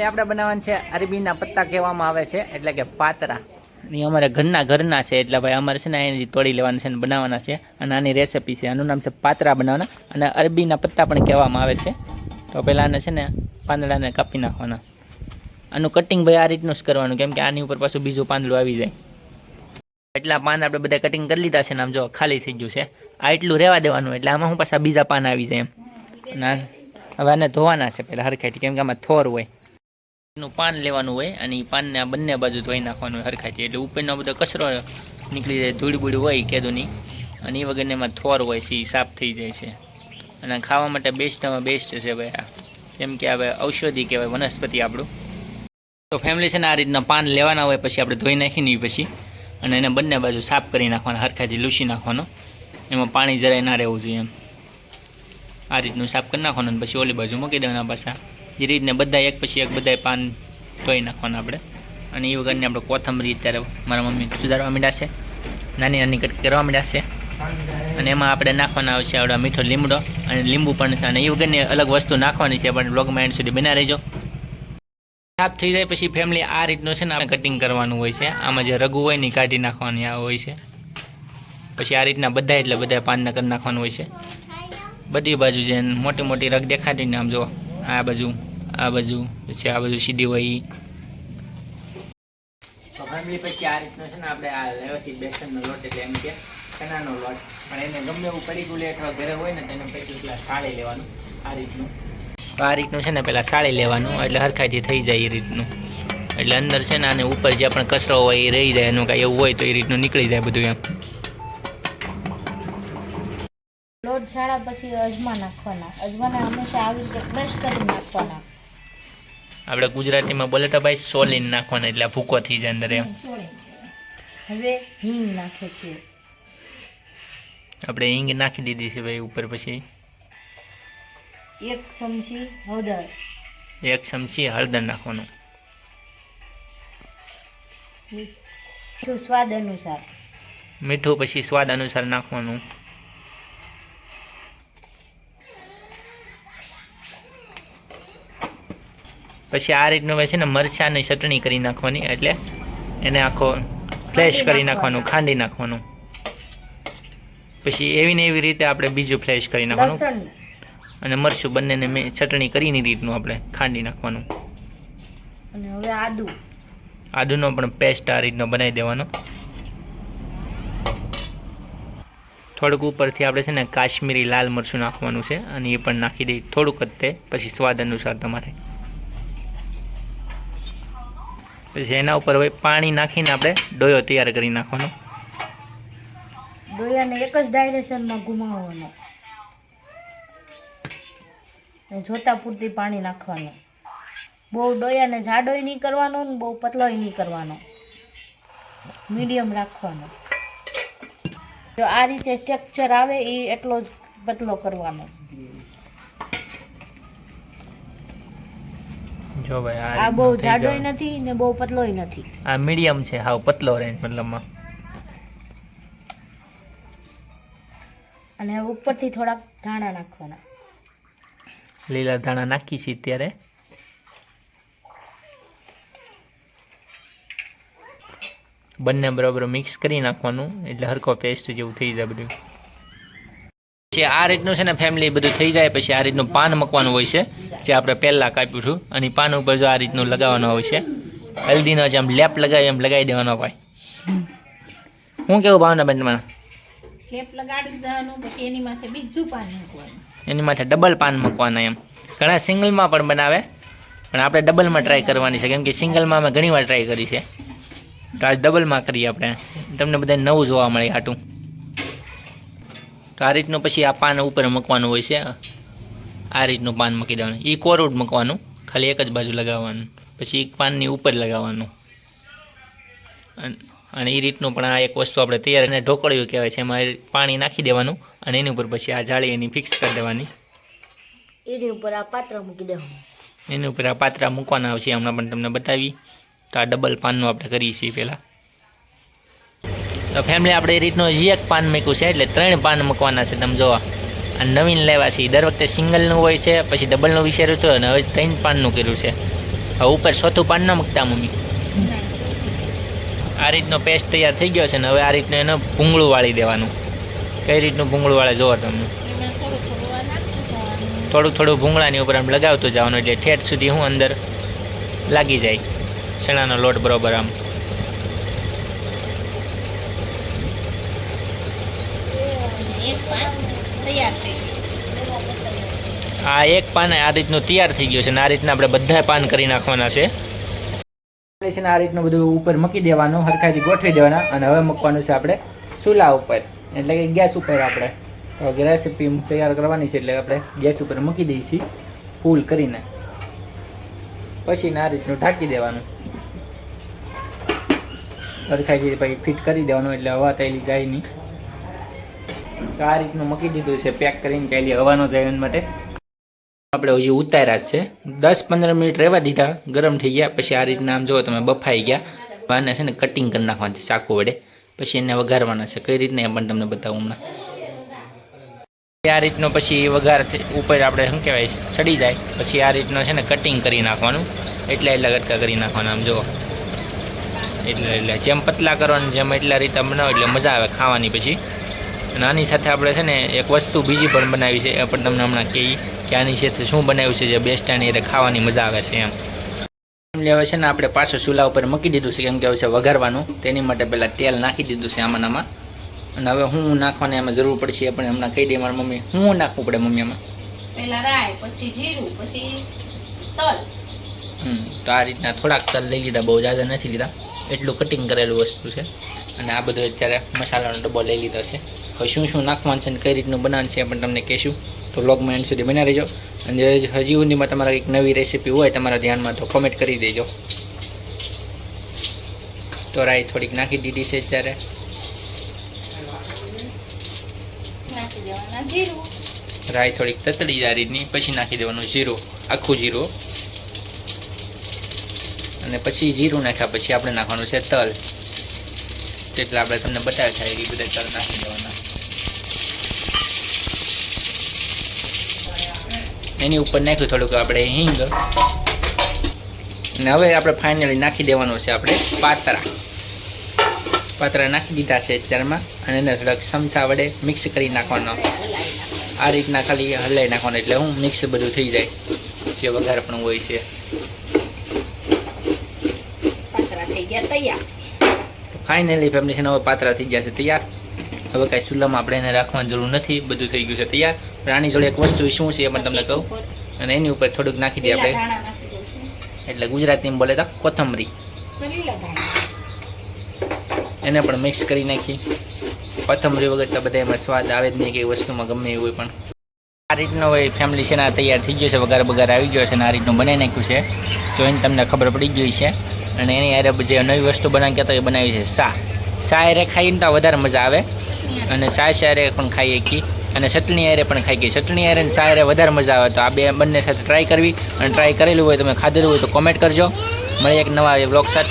આપણે બનાવવાનું છે અરબીના પત્તા કહેવામાં આવે છે, એટલે કે પાતરા. એ અમારે ઘરના છે, એટલે ભાઈ અમારે છે ને એની તોડી લેવાના છે ને બનાવવાના છે. અને આની રેસીપી છે, આનું નામ છે પાતરા બનાવવાના. અને અરબીના પત્તા પણ કહેવામાં આવે છે. તો પહેલાં આને છે ને પાંદડાને કાપી નાખવાના. આનું કટિંગ ભાઈ આ રીતનું જ કરવાનું, કેમ કે આની ઉપર પાછું બીજું પાંદડું આવી જાય. એટલા પાન આપણે બધા કટિંગ કરી લીધા છે ને આમ જો ખાલી થઈ ગયું છે. આ એટલું રહેવા દેવાનું, એટલે આમાં હું પાછા બીજા પાન આવી જાય એમ. અને હવે આને ધોવાના છે પહેલાં હરખાઈથી, કેમ કે આમાં થોર હોય. એનું પાન લેવાનું હોય અને એ પાનને આ બંને બાજુ ધોઈ નાખવાનું હોય હરખાઈથી, એટલે ઉપરનો બધો કચરો નીકળી જાય, ધૂળ બૂળ હોય કેદુની. અને એ વગરને એમાં થોર હોય છે, એ સાફ થઈ જાય છે. અને ખાવા માટે બેસ્ટ છે ભાઈ આ, કેમ કે હવે ઔષધિ કહેવાય વનસ્પતિ આપણું. તો ફેમિલી છે ને આ રીતના પાન લેવાના હોય, પછી આપણે ધોઈ નાખીને પછી અને એને બંને બાજુ સાફ કરી નાખવાના, હરખાઈથી લૂછી નાખવાનો. એમાં પાણી જરાય ના રહેવું જોઈએ એમ. આ રીતનું સાફ કરી નાખવાનું અને પછી ઓલી બાજુ મૂકી દેવાના પાછા. એ રીતને બધા એક પછી એક બધા પાન ધોઈ નાખવાના આપણે. અને એ વગરની આપણે કોથમરી અત્યારે મારા મમ્મી સુધારવા માંડ્યા છે, નાની નાની કટ કરવા માંડ્યા છે. અને એમાં આપણે નાખવાના આવશે આવડા મીઠો લીમડો અને લીંબુ પણ છે. અને એ વગરની અલગ વસ્તુ નાખવાની છે, પણ બ્લોગમાં એન્ડ સુધી બના રહેજો. સાફ થઈ જાય પછી ફેમિલી આ રીતનું છે ને આપણે કટિંગ કરવાનું હોય છે. આમાં જે રગુ હોય ને કાઢી નાખવાની આ હોય છે. પછી આ રીતના બધા એટલે બધા પાનને કરી નાખવાનું હોય છે. બધી બાજુ જે મોટી મોટી રગ દેખાતી ને આમ જો આ બાજુ પછી આ બાજુ સીધી હોય. તો ફેમિલી પછી આ રીતનો છે ને આપણે આ લેવો છે બેસનનો લોટ, એટલે એમ કે ચણાનો લોટ. પણ એને ગમે એવું પડી ગયું અથવા ઘરે હોય ને તો એને પછી પેલા સાળી લેવાનું આ રીતનું. તો આ રીતનું છે ને પહેલાં સાળી લેવાનું, એટલે હરખાઈથી થઈ જાય એ રીતનું. એટલે અંદર છે ને આને ઉપર જે પણ કચરો હોય એ રહી જાય, એનું કાંઈ એવું હોય તો એ રીતનું નીકળી જાય બધું એમ. લોટ છાડા પછી અજમા નાખવાના. અજમાને હંમેશા આવી રીતે ક્રશ કરી નાખવાના. આપણે ગુજરાતીમાં બોલે તો ભાઈ સોલીને નાખવાના, એટલે ભૂકો થઈ જાય અંદર એમ. હવે હિંગ નાખે છે. આપણે હિંગ નાખી દીધી છે ભાઈ ઉપર. પછી 1 ચમચી હળદર. 1 ચમચી હળદર નાખવાનું. મીઠું સ્વાદ અનુસાર. મીઠું પછી સ્વાદ અનુસાર નાખવાનું. પછી આ રીતનું છે ને મરચાંની ચટણી કરી નાખવાની, એટલે એને આખો ફ્લેશ કરી નાખવાનું, ખાંડી નાખવાનું. પછી એવી ને એવી રીતે આપણે બીજું ફ્લેશ કરી નાખવાનું. અને મરચું બંનેને મેં ચટણી કરીને રીતનું આપણે ખાંડી નાખવાનું. અને હવે આદુનો પણ પેસ્ટ આ રીતનો બનાવી દેવાનો. થોડુંક ઉપરથી આપણે છે ને કાશ્મીરી લાલ મરચું નાખવાનું છે, અને એ પણ નાખી દઈ થોડુંક જ તે, પછી સ્વાદ અનુસાર તમારે. પછી એના ઉપર હવે પાણી નાખીને આપણે ડોયો તૈયાર કરી નાખવાનો. ડોયાને એક જ ડાયરેક્શનમાં ઘુમાવવાનો. જોતા પૂરતી પાણી નાખવાનું. બહુ ડોયાને જાડોય નહીં કરવાનો ને બહુ પતલોય નહીં કરવાનો, મીડિયમ રાખવાનો. જો આ રીતે ટેક્સચર આવે એ એટલો જ પતલો કરવાનો. જો ભાઈ આ બહુ જાડોય નથી ને બહુ પતલોય નથી, આ મીડિયમ છે, હાવ પતલો રેન્જ મતલબમાં. અને ઉપરથી થોડાક ધાણા નાખવાના. લીલા ધાણા નાખી છે ત્યારે. બંને બરાબર મિક્સ કરી નાખવાનું, એટલે હરખો પેસ્ટ જેવું થઈ જાય બધું. પછી આ રીતનું છે ને ફેમિલી બધું થઈ જાય પછી આ રીતનું પાન મૂકવાનું હોય છે, જે આપણે પહેલાં કાપ્યું હતું. અને પાન ઉપર જો આ રીતનું લગાવવાનું હોય છે, હલ્દીનો જેમ લેપ લગાવી એમ લગાવી દેવાનો ભાઈ. હું કેવું ભાવના બેન તમારે? લેપ લગાડી દેવાનું, પછી એની માથે બીજું પાન મૂકવાનું. એની માથે ડબલ પાન મૂકવાના એમ. ઘણા સિંગલમાં પણ બનાવે, પણ આપણે ડબલમાં ટ્રાય કરવાની છે, કેમ કે સિંગલમાં અમે ઘણી વાર ટ્રાય કરી છે. તો આજ ડબલમાં કરીએ આપણે, તમને બધા નવું જોવા મળે હાટું. તો આ રીતનું પછી આ પાન ઉપર મૂકવાનું હોય છે. આ રીતનું પાન મૂકી દેવાનું, એ કોરું જ મૂકવાનું, ખાલી એક જ બાજુ લગાવવાનું. પછી એક પાનની ઉપર લગાવવાનું. અને એ રીતનું પણ આ એક વસ્તુ આપણે તૈયાર, એને ઢોકળિયું કહેવાય છે. એમાં પાણી નાખી દેવાનું અને એની ઉપર પછી આ જાળી એની ફિક્સ કરી દેવાની. એની ઉપર આ પાત્ર મૂકી દેવાનું. એની ઉપર આ પાત્રા મૂકવાના આવશે, હમણાં પણ તમને બતાવી. તો આ ડબલ પાનનું આપણે કરીએ છીએ પહેલાં. તો ફેમિલી આપણે એ રીતનું હજી એક પાન મૂક્યું છે, એટલે 3 પાન મૂકવાના છે. તમે જોવા આ નવીન લેવા છે. દર વખતે સિંગલનું હોય છે, પછી ડબલનું વિચાર્યું છે, અને હવે 3 પાનનું કર્યું છે. હવે ઉપર ચોથું પાન ન મૂકતા મમ્મી. આ રીતનો પેસ્ટ તૈયાર થઈ ગયો છે ને હવે આ રીતનું એનું ભૂંગળું વાળી દેવાનું. કઈ રીતનું ભૂંગળું વાળે જોવો તમે. થોડું થોડું ભૂંગળાની ઉપર આમ લગાવતું જવાનું એટલે ઠેઠ સુધી હું અંદર લાગી જાય ચણાનો લોટ બરોબર આમ. આ એક પાન આ રીતનું તૈયાર થઈ ગયું છે ને આ રીતના આપણે બધા પાન કરી નાખવાના છે. આ રીતનું બધું ઉપર મૂકી દેવાનું, હરખાઈથી ગોઠવી દેવાના અને હવે મૂકવાનું છે આપણે ચૂલા ઉપર એટલે કે ગેસ ઉપર. આપણે રેસીપી તૈયાર કરવાની છે એટલે આપણે ગેસ ઉપર મૂકી દઈએ છીએ ફૂલ કરીને. પછી આ રીતનું ઢાંકી દેવાનું, હરખાઈથી પછી ફિટ કરી દેવાનું એટલે હવા તૈલી જાય નહીં. તો આ રીતનું મૂકી દીધું છે પેક કરીને કે હવાનો જાય એના માટે. આપણે હજી ઉતાર્યા છે 10-15 મિનિટ રહેવા દીધા, ગરમ થઈ ગયા. પછી આ રીતના આમ જુઓ તમે બફાઈ ગયા. આને છે ને કટિંગ કરી નાખવાની ચાકુ વડે, પછી એને વઘારવાના છે. કઈ રીતના એ પણ તમને બતાવું હમણાં. આ રીતનો પછી વઘાર ઉપર આપણે શું કહેવાય સડી જાય પછી આ રીતનો છે ને કટિંગ કરી નાખવાનું. એટલા કટકા કરી નાખવાના આમ જુઓ. એટલે જેમ પતલા કરો ને જેમ એટલા રીતે બનાવો એટલે મજા આવે ખાવાની. પછી અને આની સાથે આપણે છે ને એક વસ્તુ બીજી પણ બનાવી છે, એ પણ તમને હમણાં કહીએ કે આની સાથે શું બનાવ્યું છે જે બેસ્ટ આની એટલે ખાવાની મજા આવે છે એમ. હવે છે ને આપણે પાછું ચૂલા ઉપર મૂકી દીધું છે કેમ કે હવે છે વઘારવાનું. તેની માટે પહેલાં તેલ નાખી દીધું છે આમાં. અને હવે હું નાખવાની એમાં જરૂર પડશે એ પણ હમણાં કહી દઈએ મારી મમ્મી. હું નાખવું પડે મમ્મી એમાં? પહેલા રાઈ, પછી જીરું, પછી તલ. તો આ રીતના થોડાક તલ લઈ લીધા, બહુ જ્યાદા નથી લીધા. એટલું કટિંગ કરેલું વસ્તુ છે. અને આ બધું અત્યારે મસાલાનો ડબ્બો લઈ લીધો છે. હવે શું શું નાખવાનું છે અને કઈ રીતનું બનાવવાનું છે એ પણ તમને કહીશું. તો વ્લોગમાં એન્ડ સુધી બના રહેજો. અને હજી સુધીમાં તમારા કંઈક નવી રેસીપી હોય તમારા ધ્યાનમાં તો કોમેન્ટ કરી દેજો. તો રાઈ થોડીક નાખી દીધી છે અત્યારે. રાઈ થોડીક તતડી જાય રીતની, પછી નાખી દેવાનું જીરું, આખું જીરું. અને પછી જીરું નાખ્યા પછી આપણે નાખવાનું છે તલ. એટલે આપણે તમને બતાવ્યા થાય એ બધા તલ નાખી દેવાના. એની ઉપર નાખ્યું થોડુંક આપણે હિંગ. અને હવે આપણે ફાઇનલી નાખી દેવાનું છે આપણે પાતરા નાખી દીધા છે અત્યારમાં. અને એને થોડાક ચમચા વડે મિક્સ કરી નાખવાનો. આ રીતના ખાલી હલાવી નાખવાનું એટલે હું મિક્સ બધું થઈ જાય જે વઘાર પણ હોય છે. ફાઇનલી ફેમિલી છે ને હવે પાતરા થઈ ગયા છે તૈયાર. હવે કાંઈ ચૂલામાં આપણે એને રાખવાની જરૂર નથી, બધું થઈ ગયું છે તૈયાર. પણ આની જોડે એક વસ્તુ શું છે એ પણ તમને કહું. અને એની ઉપર થોડુંક નાખી દઈએ આપણે, એટલે ગુજરાતીમાં બોલે તો કોથમરી. એને પણ મિક્સ કરી નાખી. કોથમરી વગર તો બધા એમાં સ્વાદ આવે જ નહીં કે વસ્તુમાં ગમે એવું હોય. પણ આ રીતનો હોય ફેમિલી છે ને તૈયાર થઈ ગયો છે, વઘાર આવી ગયો છે ને આ રીતનું બનાવી નાખ્યું છે. જોઈને તમને ખબર પડી ગઈ છે. અને એની હારે જે નવી વસ્તુ બનાવી કહેતો એ બનાવી છે શા હારે ખાઈને તો વધારે મજા આવે. અને છાશ હારે પણ ખાઈએ કી અને ચટણી હારે પણ ખાઈ ગઈ. ચટણી હારે અને શા હારે વધારે મજા આવે. તો આ બંને સાથે ટ્રાય કરવી. અને ટ્રાય કરેલું હોય તમે ખાધેલું હોય તો કોમેન્ટ કરજો. મળીએ એક નવા વ્લોગ સાથે.